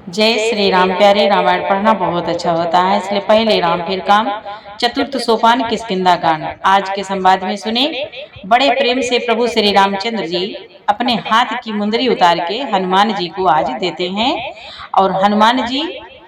जय श्री राम। प्यारे रामायण पढ़ना बहुत अच्छा होता है, इसलिए पहले राम फिर काम। चतुर्थ सोपान किष्किंधा कांड। आज के संवाद में सुने। बड़े प्रेम से प्रभु श्री रामचंद्र जी अपने हाथ की मुंदरी उतार के हनुमान जी को आज देते हैं और हनुमान जी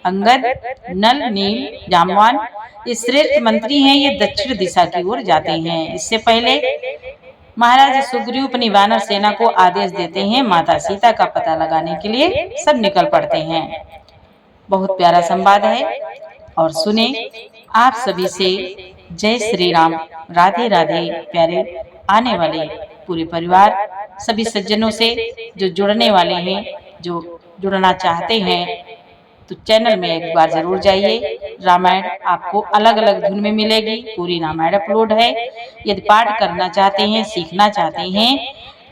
अंगद, नल, नील, जामवान ये श्रेष्ठ मंत्री हैं। ये दक्षिण दिशा की ओर जाते हैं। इससे पहले महाराज सुग्रीव अपनी वानर सेना को आदेश देते हैं। माता सीता का पता लगाने के लिए सब निकल पड़ते हैं। बहुत प्यारा संवाद है और सुने। आप सभी से जय श्री राम, राधे राधे। प्यारे आने वाले पूरे परिवार, सभी सज्जनों से जो जुड़ने वाले हैं, जो जुड़ना चाहते हैं, तो चैनल में एक बार जरूर जाइए। रामायण आपको अलग अलग धुन में मिलेगी। पूरी रामायण अपलोड है। यदि पाठ करना चाहते हैं, सीखना चाहते हैं,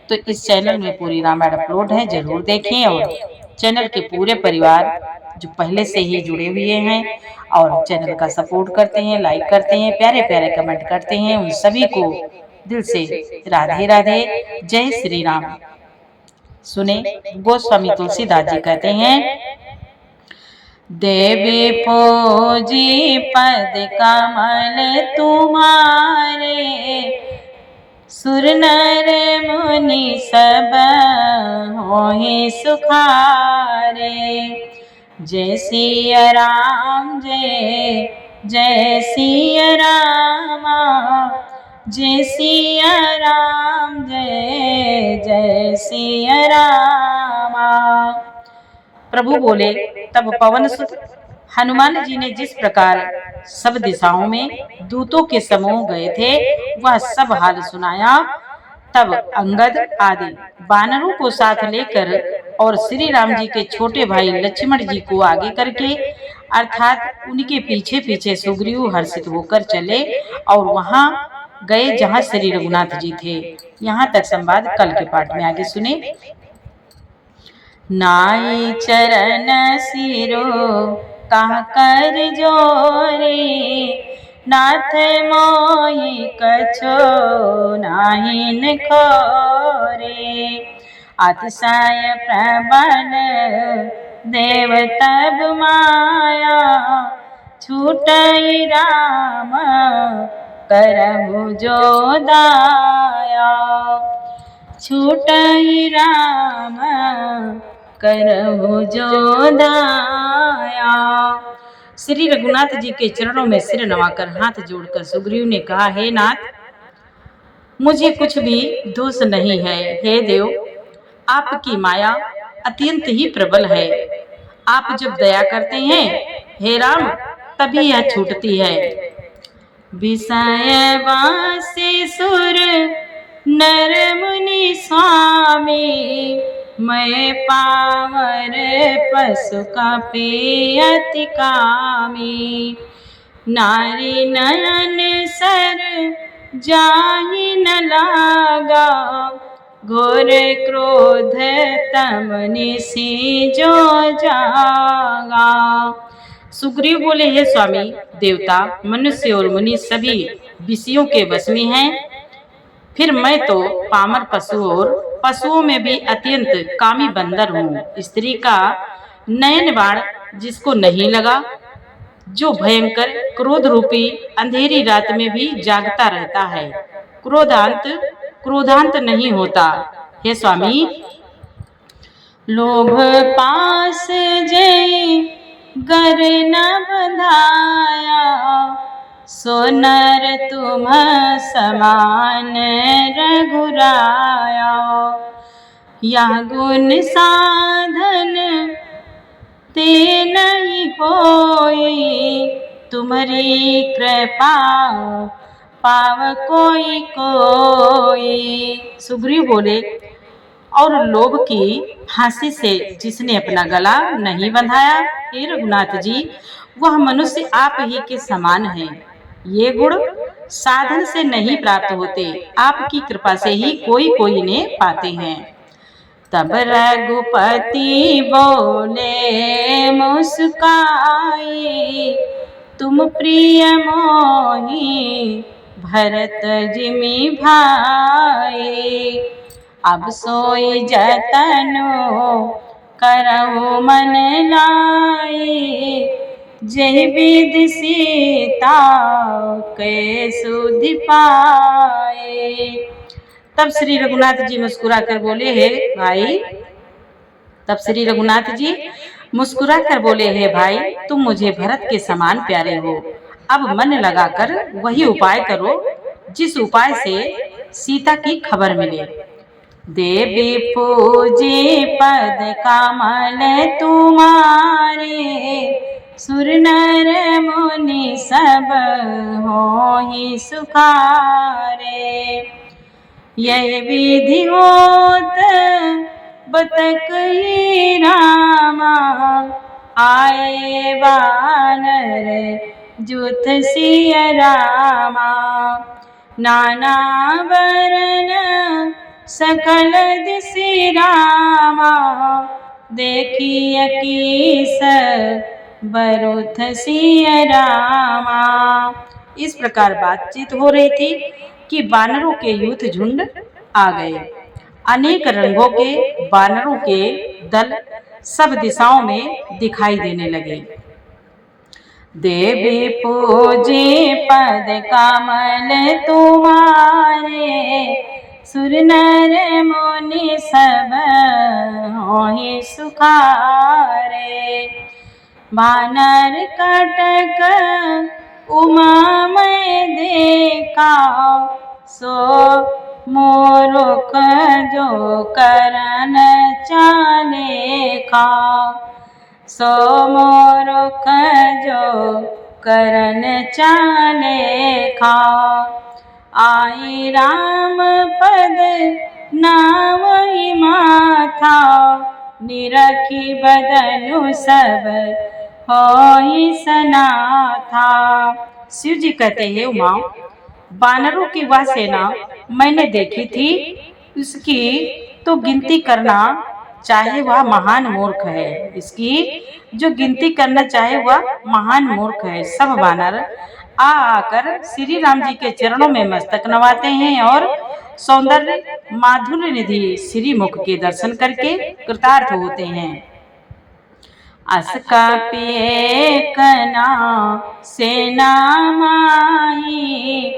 तो इस चैनल में पूरी रामायण अपलोड है, जरूर देखें। और चैनल के पूरे परिवार जो पहले से ही जुड़े हुए हैं और चैनल का सपोर्ट करते हैं, लाइक करते हैं, प्यारे प्यारे कमेंट करते हैं, उन सभी को दिल से राधे राधे, जय श्री राम। सुने। गोस्वामी तुलसीदास जी कहते हैं, देवी पूजी पद कमल तुम्हारे, सुर नर मुनि सब होहि सुखारे। जय सिया राम, जय जय सिया रामा, जय सिया राम, जय जय सिया रामा। प्रभु बोले, तब पवन सुत हनुमान जी ने जिस प्रकार सब दिशाओं में दूतों के समूह गए थे, वह सब हाल सुनाया। तब अंगद आदि वानरों को साथ लेकर और श्री राम जी के छोटे भाई लक्ष्मण जी को आगे करके, अर्थात उनके पीछे पीछे सुग्रीव हर्षित होकर चले और वहां गए जहां श्री रघुनाथ जी थे। यहाँ तक संवाद कल के पाठ में आगे सुने। नाई चरण सिरो कह कर जोरे, नाथ मोहि कछो नाहिन खोरे। अतिशय प्रबल देव तब माया, छूटई राम करहु जो दाया। छूटई राम करहु जो दाया। श्री रघुनाथ जी के चरणों में सिर नवाकर हाथ जोड़कर सुग्रीव ने कहा, हे नाथ, मुझे कुछ भी दोष नहीं है। हे देव, आपकी माया अत्यंत ही प्रबल है। आप जब दया करते हैं, हे राम, तभी यह छूटती है। विषय वासी सुर नर मुनि स्वामी, मैं पावर पशु कपि अति कामी। नारी नयन सर जाहि न लागा, घोर क्रोध तम निसि जो जागा। सुग्रीव बोले, हे स्वामी, देवता, मनुष्य और मुनि सभी विषयों के वश में हैं। फिर मैं तो पामर पशु और पशुओं में भी अत्यंत कामी बंदर हूँ। स्त्री का नयन बाण जिसको नहीं लगा, जो भयंकर क्रोध रूपी अंधेरी रात में भी जागता रहता है, क्रोधांत नहीं होता। हे स्वामी, लोभ पास जय गर न बंधाया, सो नर तुम समान रघुराया। यह गुण साधन ते नहीं होई, तुम्हारी कृपा पाव कोई कोई। सुग्रीव बोले, और लोभ की फांसी से जिसने अपना गला नहीं बंधाया, हे रघुनाथ जी, वह मनुष्य आप ही के समान है। ये गुण साधन से नहीं प्राप्त होते, आपकी कृपा से ही कोई कोई ने पाते हैं। तब रघुपति बोले मुस्काई, तुम प्रिय मोहि भरत जिमि भाई। अब सोई जतनो करहु मन लाई, जय विधि सीता के सुधि पाए। तब श्री रघुनाथ जी मुस्कुरा कर बोले, हे भाई, तब श्री रघुनाथ जी मुस्कुरा कर बोले, हे भाई, तुम मुझे भरत के समान प्यारे हो। अब मन लगाकर वही उपाय करो जिस उपाय से सीता की खबर मिले। देवी पूजे पद कमल तुम्हारे, सुर नर मुनि सब होहि सुखारे। यह विधि होत बत कही रामा, आए वानर जुथ सिय रामा। नाना वरन सकल दिसि रामा, देखिय कीस बरुथ सिय रामा। इस प्रकार बातचीत हो रही थी कि वानरों के यूथ झुंड आ गए। अनेक रंगों के वानरों के दल सब दिशाओं में दिखाई देने लगे। देवी पूजे पद कमल तुम्हारे, सुर नर मुनि सब होहि सुखारे। वानर कटक उमा मैं देखा, सो मोरुख जो करन चाले खा। सो मोरुख जो करन चाले खा। आई राम पद नावहि माथा, निरखी बदनु सब होहि सनाथा। शिव जी कहते हैं, उमा, वानरों की वह सेना मैंने देखी थी, उसकी तो गिनती करना चाहे वह महान मूर्ख है। इसकी जो गिनती करना चाहे वह महान मूर्ख है। सब वानर आकर श्री राम जी के चरणों में मस्तक नवाते हैं और सौंदर्य माधुर्य निधि श्री मुख के दर्शन करके कृतार्थ होते हैं। अस कपिए कना सेना माही,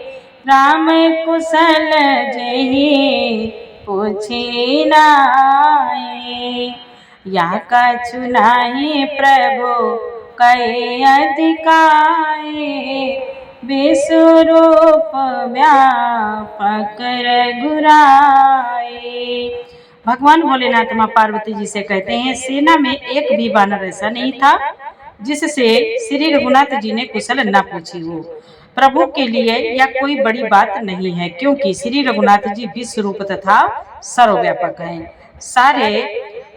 राम कुशल जेहि पूछी नाहि। या कछु नाही प्रभु कई अधिकाई, विश्वरूप व्यापक रघुराई। भगवान भोलेनाथ माँ पार्वती जी से कहते हैं, सेना में एक भी वानर ऐसा नहीं था जिससे श्री रघुनाथ जी ने कुशल न पूछी हो। प्रभु के लिए यह कोई बड़ी बात नहीं है, क्योंकि श्री रघुनाथ जी विश्व रूप तथा सर्वव्यापक हैं। सारे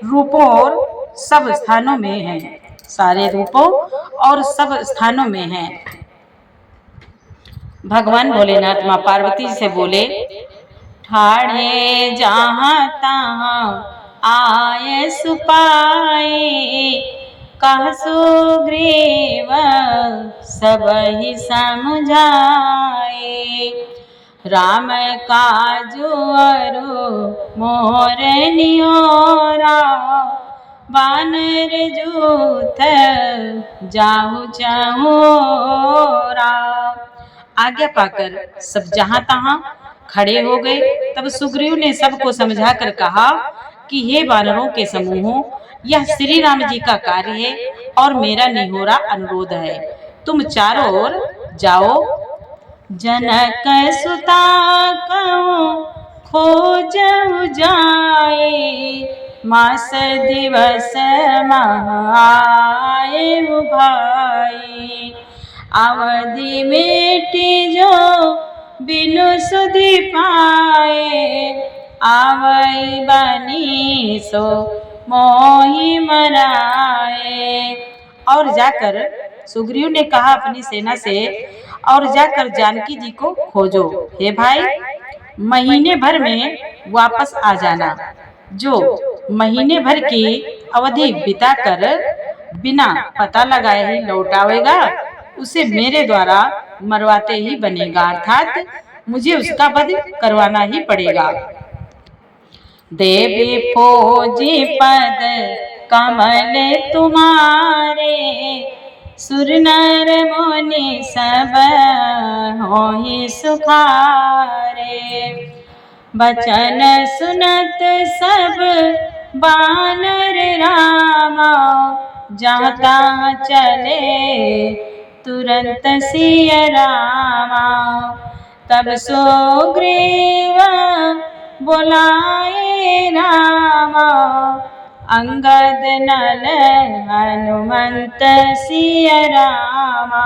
रूपों और सब स्थानों में हैं। सारे रूपों और सब स्थानों में हैं। भगवान भोलेनाथ माँ पार्वती से बोले, ठाणे जहाँ तहाँ आए सुपाए, कह सुग्रीव सबहि समझाए। राम काजु अरु मोर नियोरा, वानर जूथ जाहु चहोरा। आज्ञा पाकर सब जहाँ तहाँ खड़े हो गए। तब सुग्रीव ने सबको समझाकर कहा कि हे वानरों के समूहों, यह श्री राम जी का कार्य है और मेरा निहोरा अनुरोध है। तुम चारों ओर जाओ। जनक सुता कहो खोजहु जाए, मास दिवस आए भाई। अवधि मेटी जो बिनु सुधि पाए, आवई बनी सो मोहि मराए। और जाकर सुग्रीव ने कहा अपनी सेना से, और जाकर जानकी जी को खोजो। हे भाई, महीने भर में वापस आ जाना। जो महीने भर की अवधि बिताकर बिना पता लगाए ही लौट आवेगा, उसे मेरे द्वारा मरवाते ही बनेगा, अर्थात मुझे उसका वध करवाना ही पड़ेगा। देवी फौजी पद कमल तुम्हारे सुर नर मुनि सब होहि सुखारे। बचन सुनत सब बानर रामा जहाँ तहाँ चले तुरंत सिय रामा। तब सुग्रीव बुलाए रामा अंगद नल हनुमंत सिय रामा।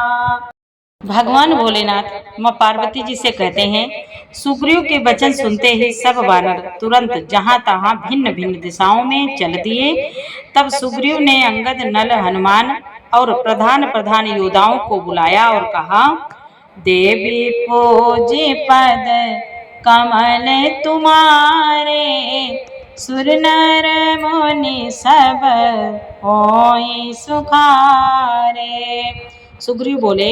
भगवान भोलेनाथ माँ पार्वती जी से कहते हैं, सुग्रीव के वचन सुनते ही सब वानर तुरंत जहां तहां भिन्न भिन्न दिशाओं में चल दिए। तब सुग्रीव ने अंगद नल हनुमान और प्रधान प्रधान योद्धाओं को बुलाया और कहा, देवी पूज्य पद कमल तुम्हारे सुर नर मुनि सब होई सुखारे। सुग्रीव बोले,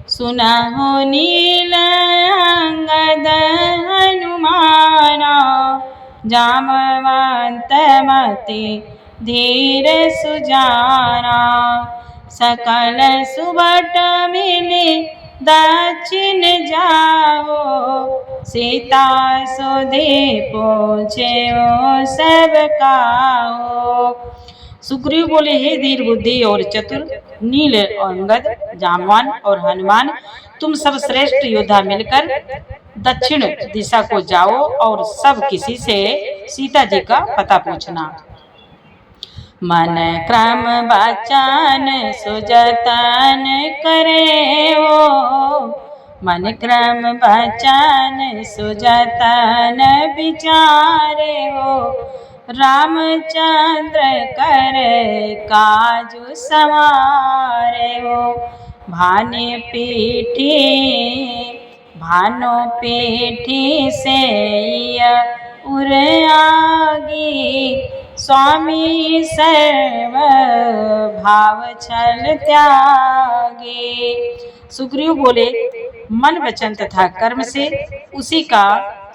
सुनहु नील अंगद हनुमाना जामवंत मति धीर सुजाना। सकल सुबट मिली दक्षिण जाओ सीता सुधि पूछे सब काओ। सुग्रीव बोले, हे धीर बुद्धि और चतुर नील अंगद जामवान और हनुमान, तुम सब श्रेष्ठ योद्धा मिलकर दक्षिण दिशा को जाओ और सब किसी से सीता जी का पता पूछना। मन क्रम वचन सुजतन करे हो, मन क्रम वचन सुजतन विचारे हो। रामचंद्र कर काजु समारे हो। भानु पीठी से उर आगी, स्वामी सर्व भाव छल त्यागी। सुग्रीव बोले, मन वचन तथा कर्म से उसी का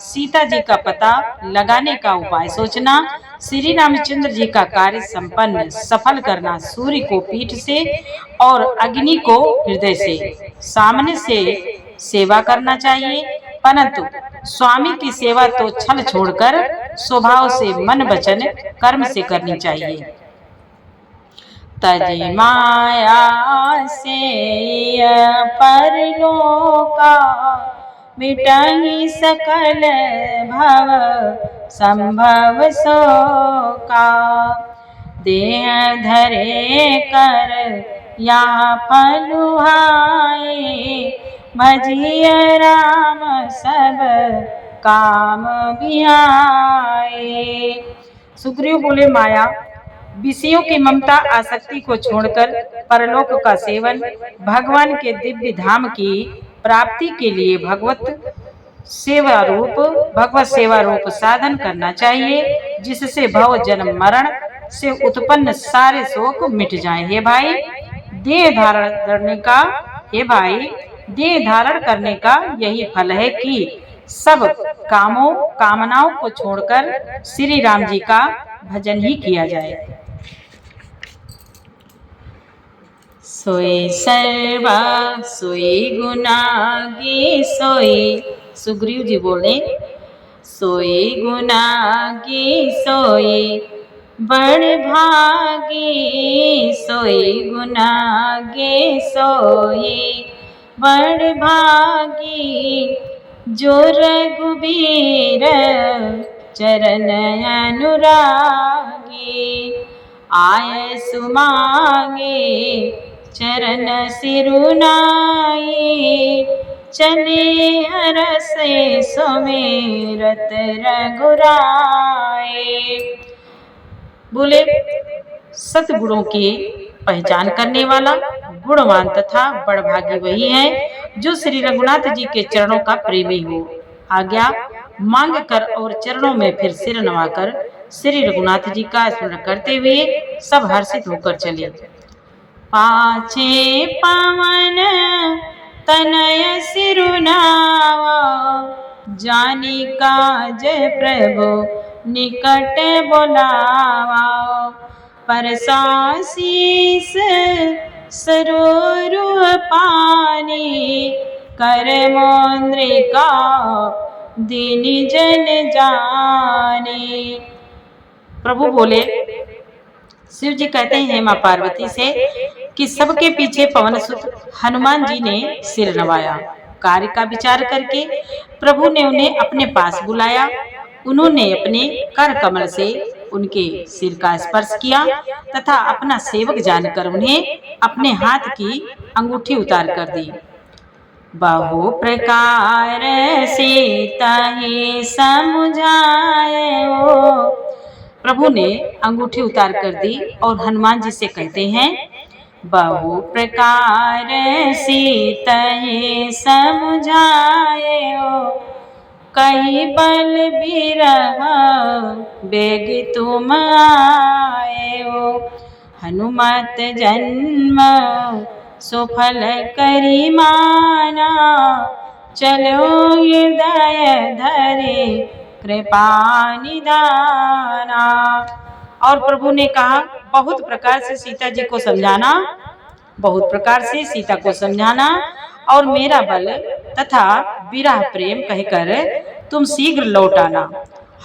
सीता जी का पता लगाने का उपाय सोचना, श्री रामचंद्र जी का कार्य संपन्न सफल करना, सूर्य को पीठ से और अग्नि को हृदय से सामने से सेवा करना चाहिए, परंतु स्वामी की सेवा तो छल छोड़कर स्वभाव से मन वचन कर्म से करनी चाहिए। तज माया से परलोका मिटाहि सकल भव संभव शोका। देह धरे कर यहाँ फलुहाए, भजिय राम सब काम बिहाए। सुग्रीव बोले, माया विषयों की ममता आसक्ति को छोड़कर परलोक का सेवन, भगवान के दिव्य धाम की प्राप्ति के लिए भगवत सेवा रूप साधन करना चाहिए, जिससे भव जन्म मरण से उत्पन्न सारे शोक मिट जाएं। हे भाई, देह धारण करने का यही फल है कि सब कामनाओं को छोड़कर श्री राम जी का भजन ही किया जाए। सोई सर्वा सोई गुनागी सोई। सुग्रीव जी बोले, सोई गुनागी सोई बड़ भागी, सोई गुनागी सोई बड़ भागी। जो रघुबीर चरण अनुरागी, आय सुमांगे चरण सिरुनाई। चले हरसे सुमिरत रघुराई। बोले, सतगुणों की पहचान करने वाला गुणवान तथा बड़भागी वही है जो श्री रघुनाथ जी के चरणों का प्रेमी हो। आज्ञा मांग कर और चरणों में फिर सिर नवाकर श्री रघुनाथ जी का स्मरण करते हुए सब हर्षित होकर चले। पाछे पावन तनय सिरुनावा, जानी काज प्रभु निकट बोलावा। परसासीस सरोरुह पानी, कर मोन्द्रिका दीन जन जाने। प्रभु बोले, शिव जी कहते हैं माँ पार्वती से कि सबके पीछे पवन सुत हनुमान जी ने सिर नवाया। कार्य का विचार करके प्रभु ने उन्हें अपने पास बुलाया। उन्होंने अपने कर कमल से उनके सिर का स्पर्श किया तथा अपना सेवक जानकर उन्हें अपने हाथ की अंगूठी उतार कर दी। बहु प्रकार से ताहि समझाए हो। प्रभु ने अंगूठी उतार कर दी और हनुमान जी से कहते हैं, बहु प्रकार से ताहि समझाए हो, कहीं बल बिरह बेग तुम आए हो। हनुमत जन्म सुफल करी माना, चलो हृदय धरे कृपा निधाना। और प्रभु ने कहा, बहुत प्रकार से सीता जी को समझाना, बहुत प्रकार से सीता को समझाना और मेरा बल तथा विरह प्रेम कहकर तुम शीघ्र लौट आना।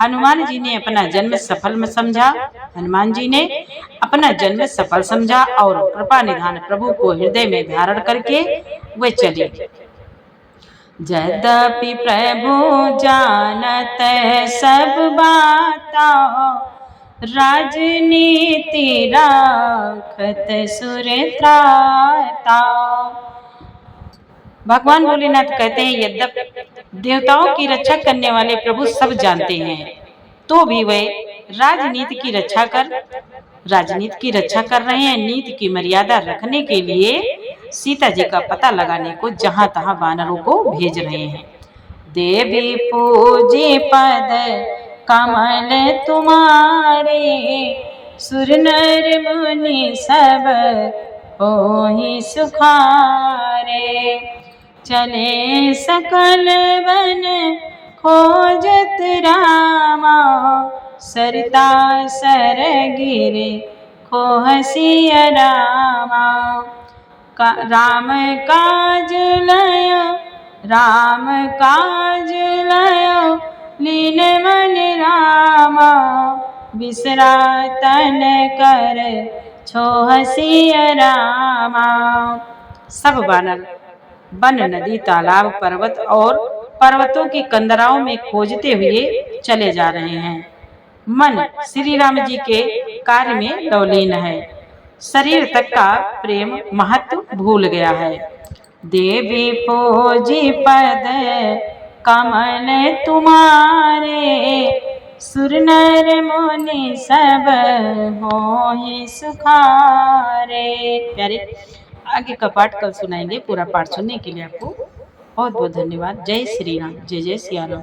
हनुमान जी ने अपना जन्म सफल में समझा। हनुमान जी ने अपना जन्म सफल समझा और कृपा निधान प्रभु को हृदय में धारण करके वे चले। यद्यपि प्रभु जानत सब बाता, राजनीति राखत सुर त्राता। भगवान भोलेनाथ कहते हैं, यद्यपि देवताओं की रक्षा करने वाले प्रभु सब जानते हैं, तो भी वे राजनीति की रक्षा कर रहे हैं। नीति की मर्यादा रखने के लिए सीता जी का पता लगाने को जहां तहां वानरों को भेज रहे हैं। देवी पूजे पद कमल तुम्हारे, सुर नर मुनि सब होहि सुखारे। चले सकल वन खोजत रामा, सरिता सर गिरे खोहसिया रामा। राम काज लयो लीन मन रामा, बिसरा तन कर छोहसिया रामा। सब वानर वन, नदी, तालाब, पर्वत और पर्वतों की कंदराओं में खोजते हुए चले जा रहे हैं। मन श्री राम जी के कार्य में लवलीन है, शरीर तक का प्रेम महत्व भूल गया है। देवी पूजी पद कमल तुम्हारे, सुर नर मुनि सब होहि सुखारे। प्यारे, आगे का पाठ कल सुनाएंगे। पूरा पाठ सुनने के लिए आपको बहुत बहुत धन्यवाद। जय श्री राम, जय जय सिया राम।